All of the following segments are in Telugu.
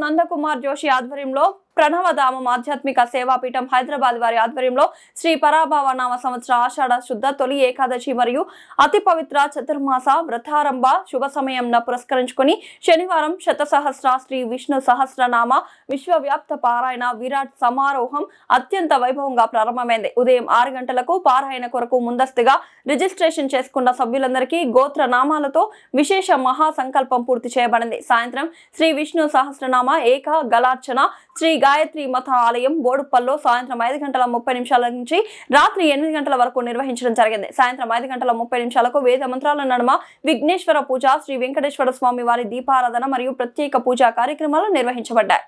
నందకుమార్ జోషి ఆధ్వర్యంలో ప్రణవధామం ఆధ్యాత్మిక సేవాపీఠం హైదరాబాద్ వారి ఆధ్వర్యంలో శ్రీ పరాభవ నామ సంవత్సర ఆషాఢ శుద్ధ తొలి ఏకాదశి మరియు అతి పవిత్ర చతుర్మాస వ్రతారంభ శుభ సమయంన పురస్కరించుకుని శనివారం శతసహస్ర శ్రీ విష్ణు సహస్రనామ విశ్వవ్యాప్త పారాయణ విరాట్ సమారోహం అత్యంత వైభవంగా ప్రారంభమైంది. ఉదయం 6 గంటలకు పారాయణ కొరకు ముందస్తుగా రిజిస్ట్రేషన్ చేసుకున్న సభ్యులందరికీ గోత్ర నామాలతో విశేష మహాసంకల్పం పూర్తి చేయబడింది. సాయంత్రం శ్రీ విష్ణు సహస్రనామ ఏక గలార్చన శ్రీ గాయత్రి మఠ ఆలయం బోడుప్పల్లో సాయంత్రం 5:30 నుంచి రాత్రి 8 గంటల వరకు నిర్వహించడం జరిగింది. సాయంత్రం 5:30 వేద మంత్రాల నడుమ విఘ్నేశ్వర పూజ, శ్రీ వెంకటేశ్వర స్వామి వారి దీపారాధన మరియు ప్రత్యేక పూజా కార్యక్రమాలు నిర్వహించబడ్డాయి.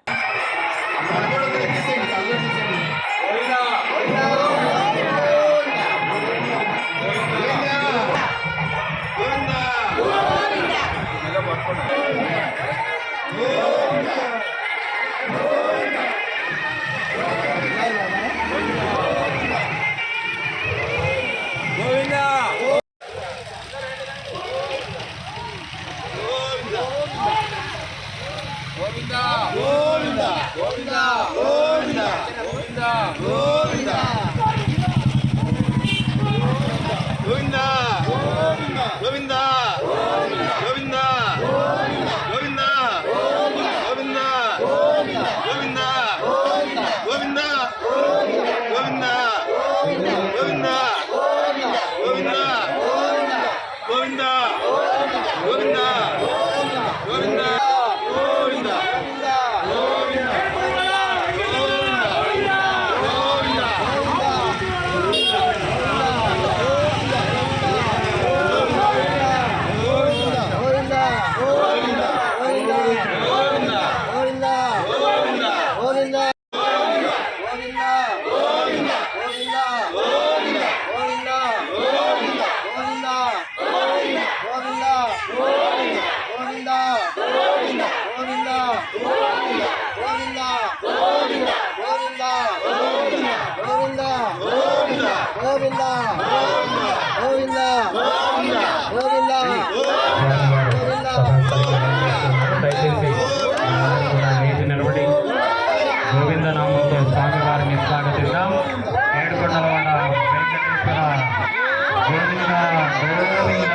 గోవిందనామంతో స్వామివారిని స్వాగతిద్దాం. ఏడుకొండలవాడ వెంకటేశ్వర గోవింద గోవింద.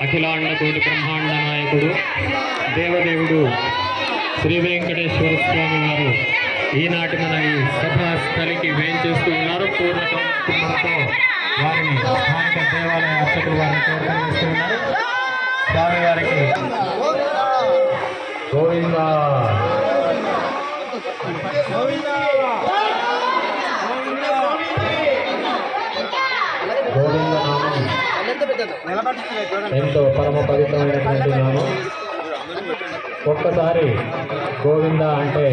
అఖిలాండ కోటి బ్రహ్మాండ నాయకుడు దేవదేవుడు శ్రీ వెంకటేశ్వర స్వామి వారు ఈనాటి మన ఈ సభాస్థలికి వేంచేస్తూ ఉన్నారు. పూర్వకంతో వారిని స్థానిక దేవాలయ అర్చకులు వారిని కోరుతూ ఉన్నారు. స్వామి వారికి గోవింద గోవింద నామం ఎంతో పరమ పవిత్రమైనటువంటి నామం. ఒక్కసారి గోవింద అంటే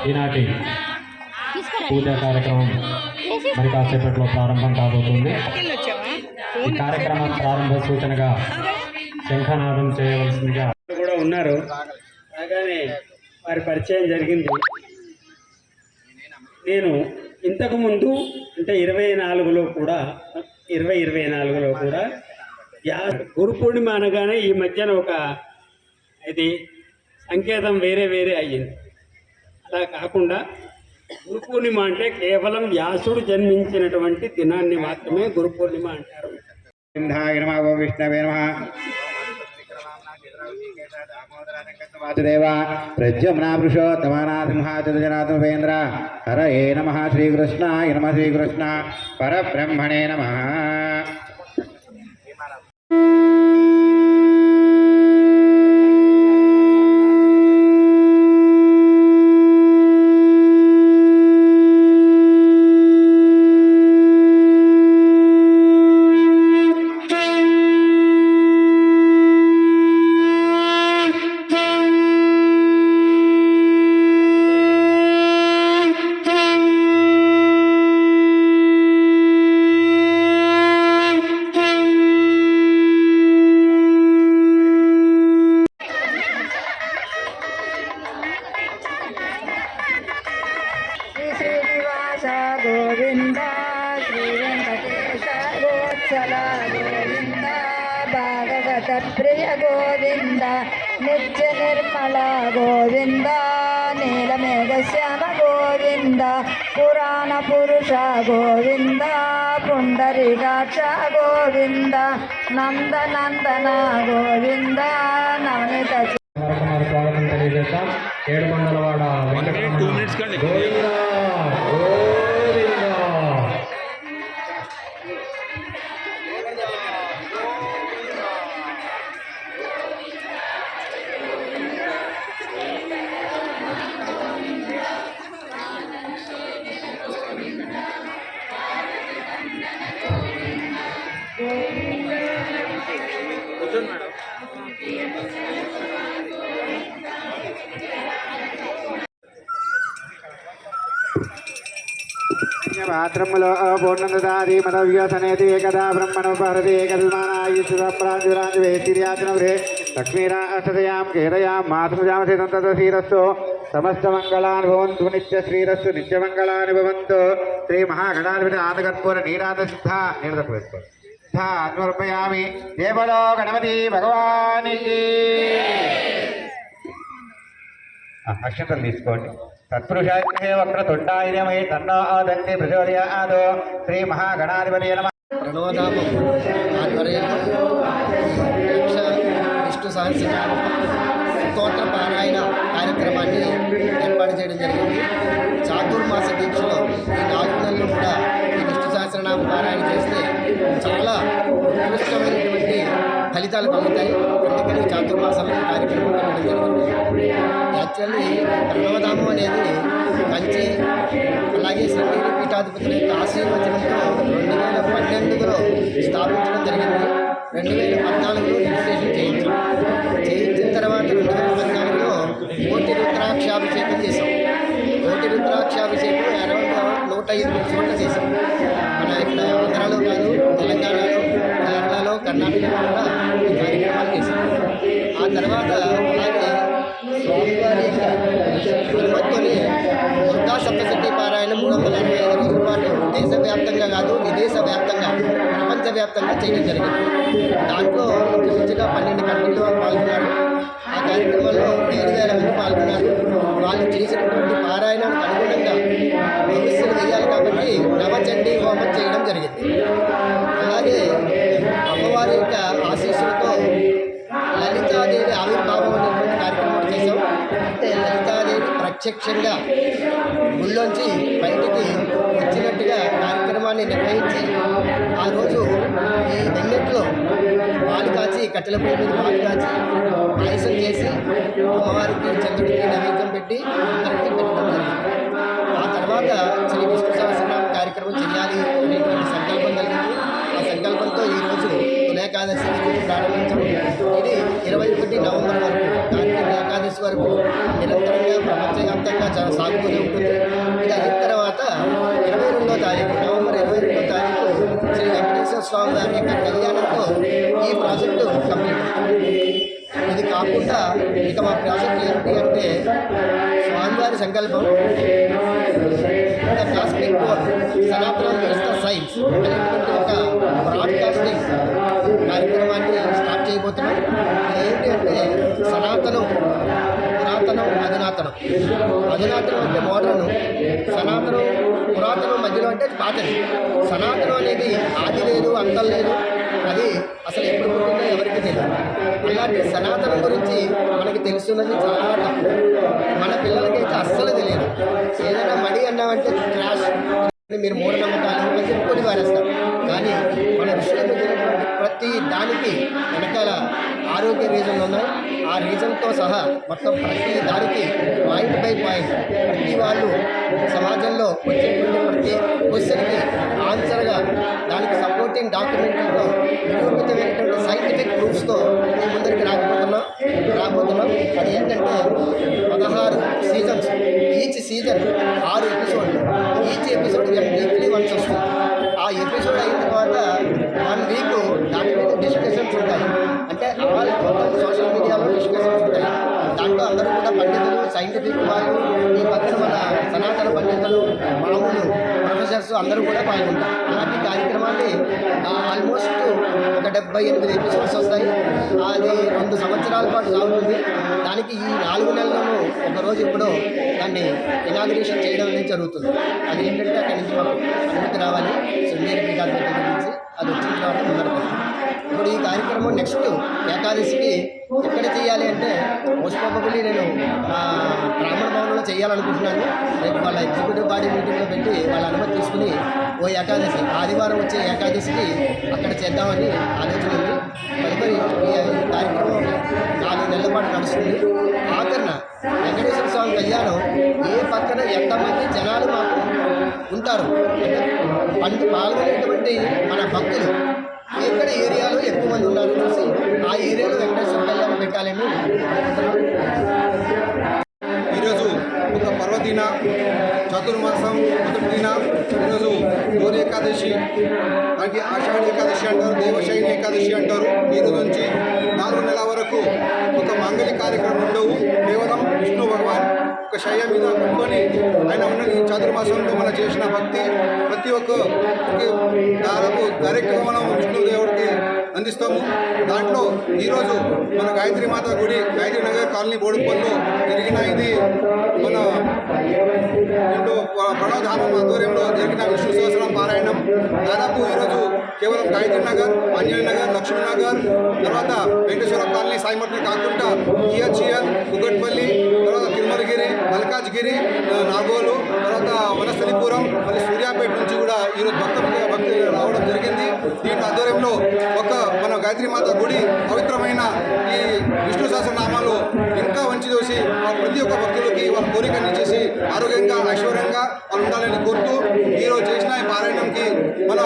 ఈనాటి పూజా కార్యక్రమం మరి కాసేపట్లో ప్రారంభం కాబోతుంది. ఈ కార్యక్రమం ప్రారంభ సూచనగా శంఖనాదం చేయవలసిందిగా కూడా ఉన్నారు. అలాగే వారి పరిచయం జరిగింది. నేను ఇంతకుముందు అంటే 24లో కూడా గురు పూర్ణిమ అనగానే ఈ మధ్యన ఒక ఇది సంకేతం వేరే అయ్యింది. అలా కాకుండా గురు పూర్ణిమ అంటే కేవలం వ్యాసుడు జన్మించినటువంటి దినాన్ని మాత్రమే గురు పూర్ణిమ అంటారు. విష్ణవే నమః. వాసుదేవ ప్రద్యుమ్నా పురుషోత్తమానాసింహాచతుజనాథమేంద్ర హరయే నమః. శ్రీకృష్ణాయ నమః. శ్రీకృష్ణ పరబ్రహ్మణే నమః. వత్సల గోవింద భాగవత ప్రియ గోవింద నిత్య నిర్మల గోవింద నీలమేఘ శ్యామ గోవింద పురాణ పురుష గోవింద పుండరీకాక్ష గోవింద నందనందన గోవింద నవనీత స్వాగతం తెలియజేస్తాం. 700వాడ వెంకటరమణ గోవిందా గోవిందా. పాత్రములో పూర్ణదాది మదవ్యసనేతి ఏకదా బ్రహ్మణో భారతి ఏకద్మానాయుష్ప్రాంజురాజువేతిర్యాచనవృహే లక్ష్మీరాష్టదయాం కేదయాం మాతృజామసేతం తదశీరస్సు సమస్తమంగళాని భవంతు నిత్య శ్రీరస్సు నిత్యమంగళాని భవంతు. శ్రీ మహాగణాధిపతి ఆనకర్పూర నీరాధ సిద్ధ నీరదపేసుకో అన్వర్పయామి. దేవలో గణపతి భగవానికి అక్షంతలు తీసుకోండి. తత్పురుషాయ వక్రతుండాయమై తన్నో దంతి ప్రచోదయాదో. శ్రీ మహాగణాధిపతి నమః. ప్రణవధామం ఆధ్వర్యంలో విష్ణు సహస్రనామ స్తోత్ర పారాయణ కార్యక్రమాన్ని ఏర్పాటు చేయడం జరిగింది. చాతుర్మాస దీక్షలో ఈ 4 నెలలు కూడా ఈ విష్ణు సహస్రనామ పారాయణ చేస్తే చాలా ఉత్కృష్టమైనటువంటి ఫలితాలు కలుగుతాయి. అందుకని చాతుర్మాసంలో ఈ కార్యక్రమం పెట్టడం జరిగింది. యాక్చువల్లీ ప్రణవధామం అనేది కంచి అలాగే శ్రీగిరి పీఠాధిపతుల యొక్క ఆశీర్వచనంతో 2012లో స్థాపించడం జరిగింది. 2014లో రిజిస్ట్రేషన్ చేయించిన తర్వాత 2014లో కోటి రుద్రాక్షాభిషేకం చేశాం. కోటి రుద్రాక్షాభిషేకం అరౌండ్ 105 చోట్ల చేశాం. మన ఇక్కడ ఆంధ్రాలో కాదు, తెలంగాణలో, కేరళలో, కర్ణాటకలో కూడా ఈ కార్యక్రమాలు చేశాం. ఆ తర్వాత అలాగే స్వామివారి యొక్క అనుమతితోనే దుర్గా సప్తశతి పారాయణ 365 రోజుల పాటు దేశవ్యాప్తంగా కాదు, విదేశ వ్యాప్తంగా, ప్రపంచవ్యాప్తంగా చేయడం జరిగింది. దాంట్లో ఇంచుమించుగా 12 కంట్రీల వారు పాల్గొన్నారు. ఆ కార్యక్రమంలో 7,000 మంది పాల్గొన్నారు. వాళ్ళు చేసినటువంటి పారాయణానికి అనుగుణంగా భవిష్యత్తు వేయాలి కాబట్టి నవచండీ హోమం చేయడం జరిగింది. అలాగే అమ్మవారి యొక్క ఆశీస్సులతో లలితాదేవి ఆవిర్భావం అనేటువంటి కార్యక్రమం చేశాం. అంటే లలితాదేవి ప్రత్యక్షంగా గుళ్ళోంచి బయటికి వచ్చినట్టుగా కార్యక్రమాన్ని నిర్వహించి ఆ రోజు ఈ వెంగట్లో పాలు కాచి, కట్టెల పొయ్యి మీద పాలు కాచి పాయసం చేసి అమ్మవారికి, చంద్రుడికి నైవేద్యం పెట్టి అందరికీ పెట్టడం జరిగింది. ఆ తర్వాత శ్రీ విష్ణు సహస్రనామ కార్యక్రమం చేయాలి అనేటువంటి సంకల్పం కలిగింది. ఆ సంకల్పంతో ఈరోజు ఏకాదశి రోజు ప్రారంభించాం. ఇది 21 నవంబర్ వరకు, కార్తీక ఏకాదశి వరకు నిరంతరంగా ప్రపంచవ్యాప్తంగా సాగుతూనే ఉంటుంది. ఇది అయిన తర్వాత 22వ తారీఖు, నవంబర్ 22వ తారీఖు శ్రీ వెంకటేశ్వర స్వామి వారి యొక్క కళ్యాణంతో ఈ ప్రాజెక్టు కంప్లీట్ అవుతుంది. ఇది కాకుండా ఇక మా ప్రాజెక్టు ఏంటి అంటే స్వామివారి సంకల్పం ద కాస్మిక్ కోర్ సనాతన వ్యవస్థ సైన్స్ అనేటువంటి ఒక బ్రాడ్కాస్టింగ్ కార్యక్రమాన్ని స్టార్ట్ చేయబోతున్నాం. ఏంటి అంటే సనాతనం, పురాతనం, అధునాతనం. అధునాతనం అంటే మోడర్న్, సనాతనం పురాతనం మధ్యలో అంటే పాతది. సనాతనం అనేది ఆది లేదు, అంతం లేదు, అది అసలు ఎప్పుడు పుట్టిందో ఎవరికి తెలియదు. అలాంటి సనాతనం గురించి మనకి తెలుస్తున్నది చాలా తక్కువ. మన పిల్లలకైతే అస్సలు తెలియదు. ఏదైనా మడి అన్నామంటే క్రాష్, మీరు మూఢనమ్మకాలు అని చెప్పుకొని వారేస్తారు. కానీ మన ఋషుల దగ్గరటువంటి ప్రతి దానికి వెనకాల ఆరోగ్య రీజన్లు ఉన్నాయి. ఆ రీజన్తో సహా మొత్తం ప్రతి దానికి పాయింట్ బై పాయింట్ ప్రతి వాళ్ళు సమాజంలో వచ్చేటువంటి ప్రతి క్వశ్చన్కి ఆన్సర్గా దానికి సపోర్టింగ్ డాక్యుమెంట్లతో నిరూపితమైనటువంటి సైంటిఫిక్ ప్రూఫ్స్తో మేము ముందరికి రాబోతున్నాం. అది ఏంటంటే 16 సీజన్స్, ఈచ్ సీజన్ 6 ఎపిసోడ్లు. ఈచ్ ఎపిసోడ్ వీక్లీ వన్స్ వస్తుంది. ఆ ఎపిసోడ్ అయిన తర్వాత 1 వీక్ దాని మీద డిస్కషన్స్ ఉంటాయి. అంటే ఆల్ సోషల్ మీడియాలో డిస్కషన్స్ ఉంటాయి. దాంట్లో అందరూ కూడా పండితులు, సైంటిఫిక్ వాళ్ళు, ఈ పక్కన మన సనాతన పండితులు, మామూలు ప్రొఫెసర్స్ అందరూ కూడా పాల్గొంటారు. అలాంటి కార్యక్రమాన్ని ఆల్మోస్ట్ ఒక 78 ఎపిసోడ్స్ వస్తాయి. అది 2 సంవత్సరాల పాటు సాగుతుంది. దానికి ఈ 4 నెలలను ఒకరోజు ఎప్పుడో దాన్ని ఇనాగ్రేషన్ చేయడం అనేది జరుగుతుంది. అది ఏంటంటే అక్కడి నుంచి మాకు అనుమతి రావాలి, శృంగేరి పీఠాధిపతి గురించి అది వచ్చిన తర్వాత ముందరకు. ఇప్పుడు ఈ కార్యక్రమం నెక్స్ట్ ఏకాదశికి ఎక్కడ చేయాలి అంటే మోస్ట్ ప్రాబబుల్లీ నేను బ్రాహ్మణ భవనంలో చేయాలనుకుంటున్నాను. రేపు వాళ్ళ ఎగ్జిక్యూటివ్ బాడీ మీటింగ్లో పెట్టి వాళ్ళ అనుమతి తీసుకుని ఓ ఏకాదశి ఆదివారం వచ్చే ఏకాదశికి అక్కడ చేద్దామని ఆలోచన ఉంది. తదుపరి ఈ కార్యక్రమం 4 నెలల పాటు నడుస్తుంది. ఆఖరణ వెంకటేశ్వర స్వామి కళ్యాణం ఏ పక్కన ఎంతమంది జనాలు మాకు ఉంటారు అంటే పాల్గొనేటువంటి మన భక్తులు ఎక్కడ ఏరియాలో ఎక్కువ మంది ఉన్నారు చూసి ఆ ఏరియాలో వెంకటేశ్వర కళ్యాణం పెట్టాలని. ఈరోజు ఒక పర్వదిన చతుర్మాసం మొదటి దిన ఈరోజు గౌరీ ఏకాదశి, మనకి ఆషాఢ ఏకాదశి అంటారు, దేవశయని ఏకాదశి అంటారు. ఈ రోజు నుంచి 4 నెలల వరకు ఒక మంగళ కార్యక్రమం ఉండవు. కేవలం విష్ణు భగవాన్ ఒక శయ్య మీద పెట్టుకొని ఆయన ఉన్న ఈ చతుర్మాసంలో మనం చేసిన భక్తి ప్రతి ఒక్క దాదాపు డైరెక్ట్గా మనం విష్ణుదేవుడికి అందిస్తాము. దాంట్లో ఈరోజు మన గాయత్రి మాత గుడి గాయత్రి నగర్ కాలనీ బోడుపల్లిలో జరిగిన ఇది మన ఇంట్లో ప్రణవధామం ఆధ్వర్యంలో జరిగిన విష్ణు సహస్రం పారాయణం. దాదాపు ఈరోజు కేవలం గాయత్రి నగర్, ఆంజనేయ నగర్, లక్ష్మీనగర్, తర్వాత వెంకటేశ్వర కాలనీ సాయిమఠం కాకుండా ఈహెచ్ఈఎల్, కుగట్పల్లి, తర్వాత తిరుమలగిరి, మల్కాజ్గిరి, నాగోలు, తర్వాత వనస్థలిపురం, మళ్ళీ సూర్యాపేట నుంచి కూడా ఈరోజు భక్తులు రావడం జరిగింది. దీంట్లో ఆధ్వర్యంలో ఒక మన గాయత్రి మాత గుడి పవిత్రమైన ఈ విష్ణు సహస్రనామాలు ఇంకా మంచి చూసి ప్రతి ఒక్క భక్తులకి వాళ్ళ కోరికని చేసి ఆరోగ్యంగా ఐశ్వర్యంగా వాళ్ళు ఉండాలని కోరుతూ ఈరోజు చేసిన ఈ పారాయణంకి మన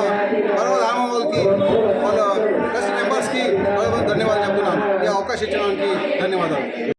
పర్వధామం వాళ్ళకి వాళ్ళ ట్రస్ట్ మెంబర్స్కి ధన్యవాదాలు చెప్తున్నాను. ఈ అవకాశం ఇచ్చడానికి ధన్యవాదాలు.